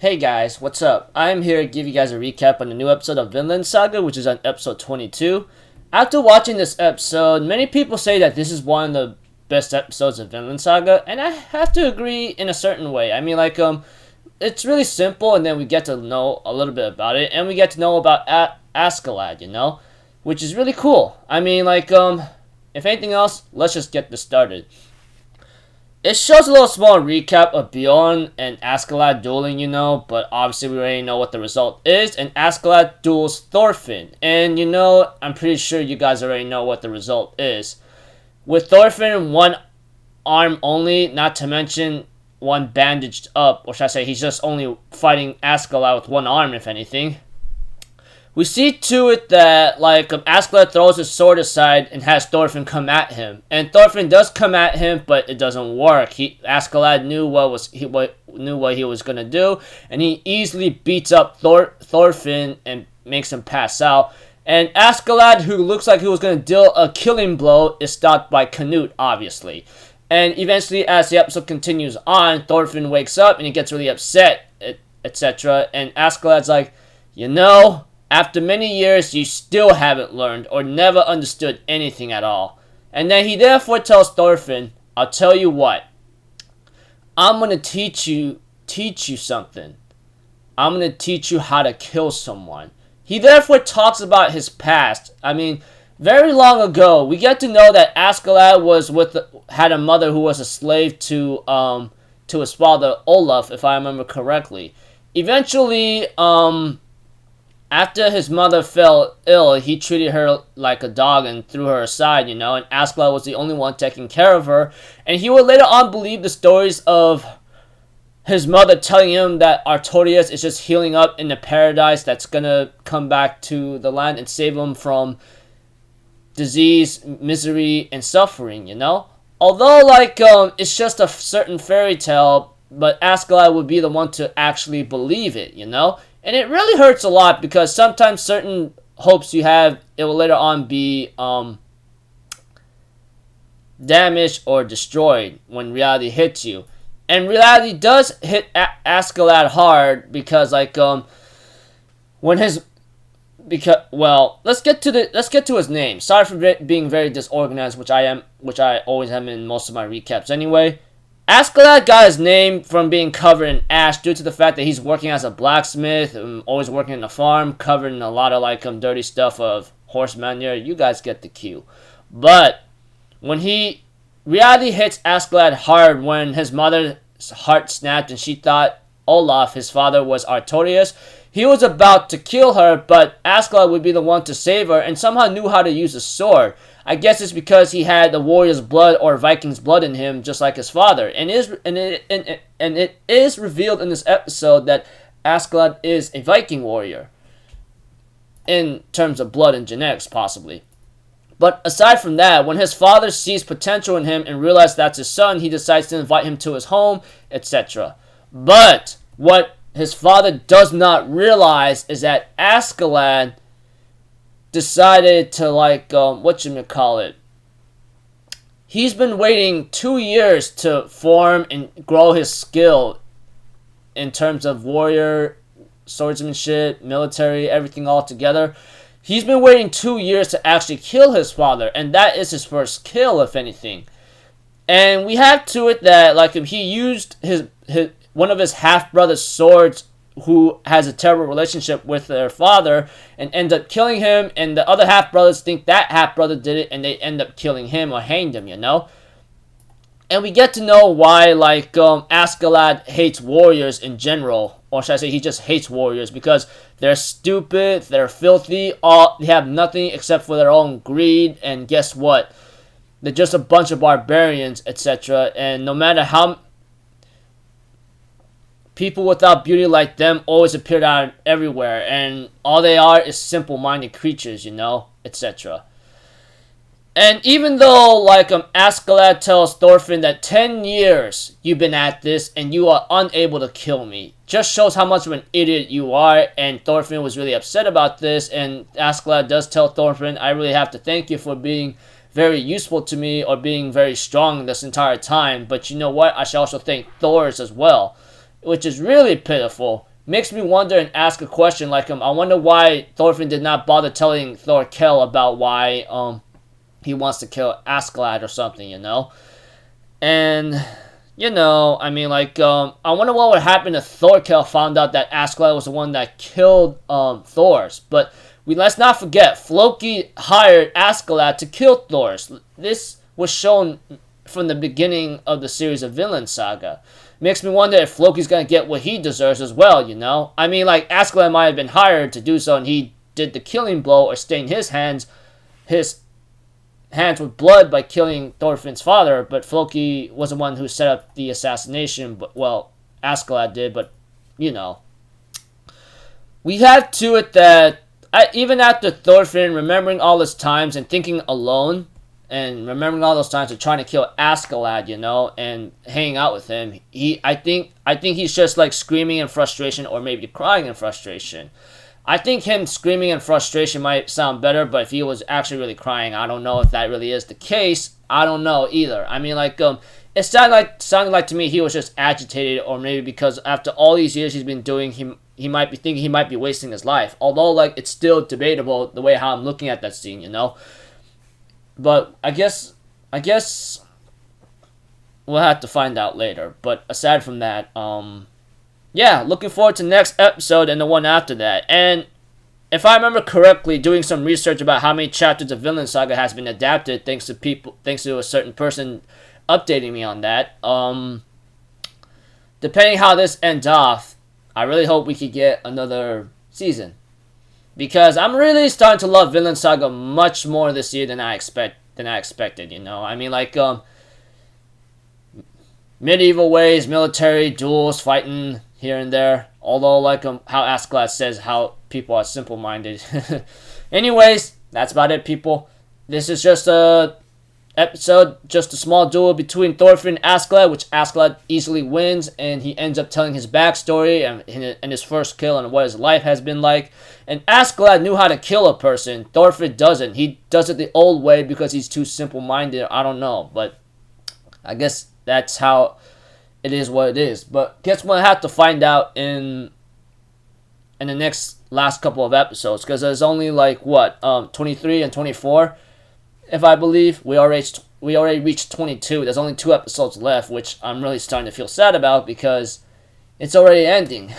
Hey guys, what's up? I'm here to give you guys a recap on the new episode of Vinland Saga, which is on episode 22. After watching this episode, many people say that this is one of the best episodes of Vinland Saga, and I have to agree in a certain way. It's really simple, and then we get to know a little bit about it, and we get to know about Askeladd, which is really cool. If anything else, let's just get this started. It shows a little small recap of Bjorn and Askeladd dueling, but obviously we already know what the result is, and Askeladd duels Thorfinn. And I'm pretty sure you guys already know what the result is. With Thorfinn one arm only, not to mention one bandaged up, or should I say he's just only fighting Askeladd with one arm, if anything. We see to it that, Askeladd throws his sword aside and has Thorfinn come at him. And Thorfinn does come at him, but it doesn't work. Askeladd knew what he was gonna do, and he easily beats up Thorfinn and makes him pass out. And Askeladd, who looks like he was gonna deal a killing blow, is stopped by Canute, obviously. And eventually, as the episode continues on, Thorfinn wakes up and he gets really upset, etc. And Askeladd's like, after many years, you still haven't learned or never understood anything at all. And then he therefore tells Thorfinn, I'll tell you what. I'm going to teach you something. I'm going to teach you how to kill someone. He therefore talks about his past. Very long ago, we get to know that Askeladd had a mother who was a slave to his father, Olaf, if I remember correctly. Eventually, after his mother fell ill, he treated her like a dog and threw her aside, and Askeladd was the only one taking care of her. And he would later on believe the stories of his mother telling him that Artorias is just healing up in the paradise that's gonna come back to the land and save him from disease, misery, and suffering, Although, it's just a certain fairy tale, but Askeladd would be the one to actually believe it, And it really hurts a lot because sometimes certain hopes you have, it will later on be damaged or destroyed when reality hits you. And reality does hit Askeladd hard because let's get to his name. Sorry for being very disorganized, which I always am in most of my recaps anyway. Askeladd got his name from being covered in ash due to the fact that he's working as a blacksmith, always working in the farm, covered in a lot of dirty stuff of horse manure. You guys get the cue. But when reality hits Askeladd hard when his mother's heart snapped and she thought Olaf, his father, was Artorias. He was about to kill her, but Askeladd would be the one to save her and somehow knew how to use a sword. I guess it's because he had the warrior's blood or Viking's blood in him, just like his father. And it is revealed in this episode that Askeladd is a Viking warrior, in terms of blood and genetics, possibly. But aside from that, when his father sees potential in him and realizes that's his son, he decides to invite him to his home, etc. But what his father does not realize is that Askeladd decided to he's been waiting 2 years to form and grow his skill in terms of warrior, swordsmanship, military, everything all together. He's been waiting 2 years to actually kill his father, and that is his first kill, if anything. And we have to it that he used his one of his half-brother's swords, who has a terrible relationship with their father, and end up killing him, and the other half-brothers think that half-brother did it, and they end up killing him or hanged him, And we get to know why, Askeladd hates warriors in general, or should I say he just hates warriors, because they're stupid, they're filthy, they have nothing except for their own greed, and guess what? They're just a bunch of barbarians, etc., and no matter how people without beauty like them always appear out everywhere, and all they are is simple-minded creatures, etc. And even though, Askeladd tells Thorfinn that 10 years you've been at this and you are unable to kill me, just shows how much of an idiot you are, and Thorfinn was really upset about this, and Askeladd does tell Thorfinn, I really have to thank you for being very useful to me or being very strong this entire time, but you know what, I should also thank Thor's as well. Which is really pitiful, makes me wonder and ask a question like, I wonder why Thorfinn did not bother telling Thorkel about why, he wants to kill Askeladd or something, you know? And, you know, I mean, like, I wonder what would happen if Thorkel found out that Askeladd was the one that killed, Thors. But let's not forget, Floki hired Askeladd to kill Thors. This was shown from the beginning of the series of Vinland Saga. Makes me wonder if Floki's gonna get what he deserves as well, you know? I mean, like, Askeladd might have been hired to do so and he did the killing blow or stain his hands with blood by killing Thorfinn's father, but Floki was the one who set up the assassination, but, well, Askeladd did, but, you know. We have to it that, even after Thorfinn remembering all his times and thinking alone, and remembering all those times of trying to kill Askeladd, you know, and hanging out with him, I think he's just like screaming in frustration or maybe crying in frustration. I think him screaming in frustration might sound better, but if he was actually really crying, I don't know if that really is the case. I don't know either. I mean, like, it sounded like to me he was just agitated, or maybe because after all these years he's been doing, he might be thinking he might be wasting his life. Although, like, it's still debatable the way how I'm looking at that scene, you know. But I guess we'll have to find out later. But aside from that, yeah, looking forward to next episode and the one after that. And if I remember correctly, doing some research about how many chapters of Vinland Saga has been adapted, thanks to a certain person updating me on that. Depending how this ends off, I really hope we could get another season, because I'm really starting to love Vinland Saga much more this year than I expected. You know, I mean, like, medieval ways, military duels, fighting here and there. Although, like, how Askeladd says how people are simple-minded. Anyways, that's about it, people. This is just a episode, just a small duel between Thorfinn and Askeladd, which Askeladd easily wins, and he ends up telling his backstory and his first kill and what his life has been like. And Askeladd knew how to kill a person. Thorfinn doesn't. He does it the old way because he's too simple-minded. I don't know, but I guess that's how it is what it is. But guess we'll have to find out in the last couple of episodes, because there's only like what 23 and 24, if I believe. We already reached 22. There's only 2 episodes left, which I'm really starting to feel sad about because it's already ending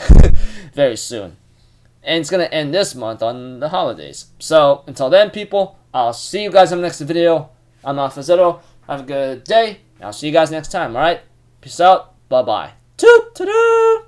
very soon, and it's gonna end this month on the holidays. So until then, people, I'll see you guys in the next video. I'm Alfazero. Have a good day. I'll see you guys next time. All right, peace out. Bye bye. Toot toot.